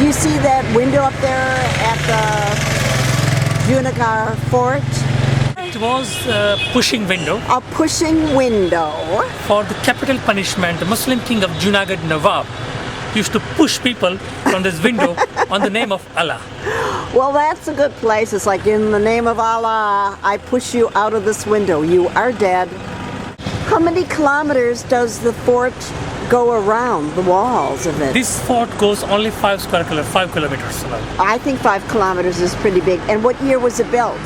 Do you see that window up there at the Junagadh Fort? It was a pushing window. A pushing window. For the capital punishment, the Muslim king of Junagadh Nawab used to push people from this window on the name of Allah. Well, that's a good place. It's like, in the name of Allah, I push you out of this window. You are dead. How many kilometers does the fort go around the walls of it? This fort goes only 5 kilometers long. I think 5 kilometers is pretty big. And what year was it built?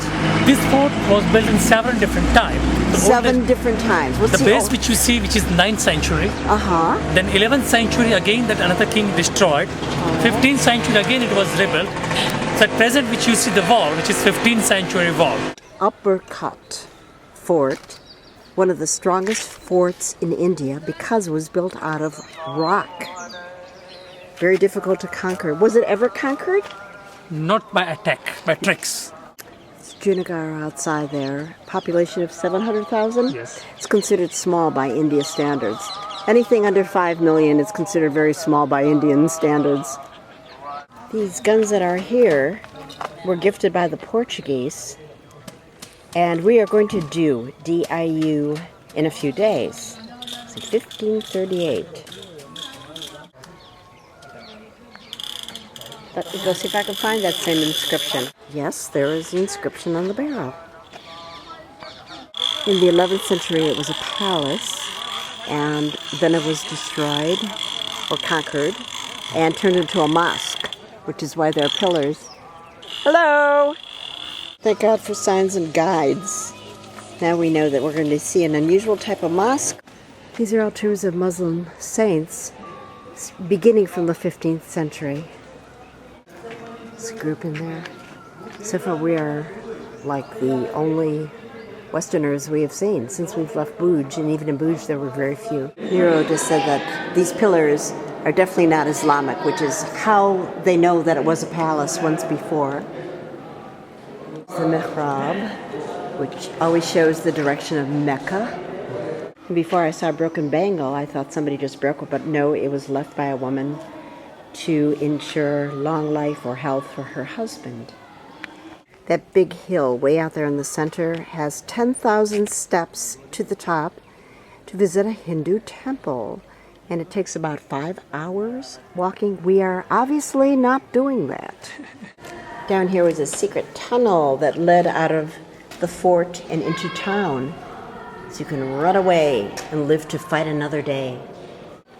This fort was built in 7 different times. Seven different times. What's the base which you see, which is 9th century. Then 11th century again that another king destroyed. 15th century again it was rebuilt. So at present which you see the wall, which is 15th century wall. Uparkot Fort, one of the strongest forts in India because it was built out of rock. Very difficult to conquer. Was it ever conquered? Not by attack, by tricks. It's Junagadh outside there. Population of 700,000? Yes. It's considered small by India standards. Anything under 5 million is considered very small by Indian standards. These guns that are here were gifted by the Portuguese, and we are going to do DIU in a few days. It's 1538. Let me go see if I can find that same inscription. Yes, there is an inscription on the barrel. In the 11th century it was a palace, and then it was destroyed or conquered and turned into a mosque, which is why there are pillars. Hello! Thank God for signs and guides. Now we know that we're going to see an unusual type of mosque. These are all tombs of Muslim saints beginning from the 15th century. There's a group in there. So far we are like the only Westerners we have seen since we've left Bhuj, and even in Bhuj there were very few. Nero just said that these pillars are definitely not Islamic, which is how they know that it was a palace once before. The mihrab, which always shows the direction of Mecca. Before I saw a broken bangle, I thought somebody just broke it, but no, it was left by a woman to ensure long life or health for her husband. That big hill way out there in the center has 10,000 steps to the top to visit a Hindu temple. And it takes about 5 hours walking. We are obviously not doing that. Down here was a secret tunnel that led out of the fort and into town. So you can run away and live to fight another day.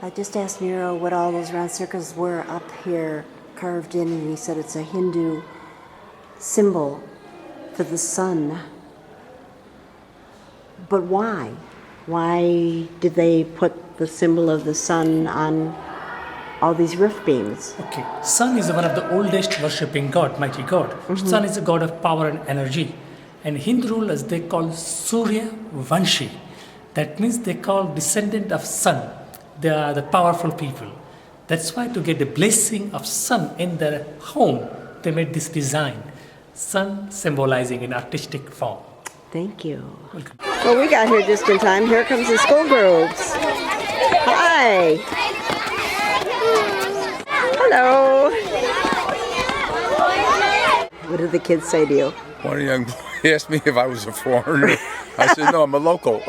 I just asked Nero what all those round circles were up here carved in, and he said it's a Hindu symbol for the sun. But why? Why did they put the symbol of the sun on all these roof beams? Okay, sun is one of the oldest worshipping god, mighty god. Sun is a god of power and energy. And Hindu rulers, they call Surya Vanshi. That means they call descendant of sun. They are the powerful people. That's why to get the blessing of sun in their home, they made this design. Sun symbolizing in artistic form. Thank you. Welcome. Well, we got here just in time. Here comes the school groups. Hi. Hello. What did the kids say to you? One young boy asked me if I was a foreigner. I said, no, I'm a local.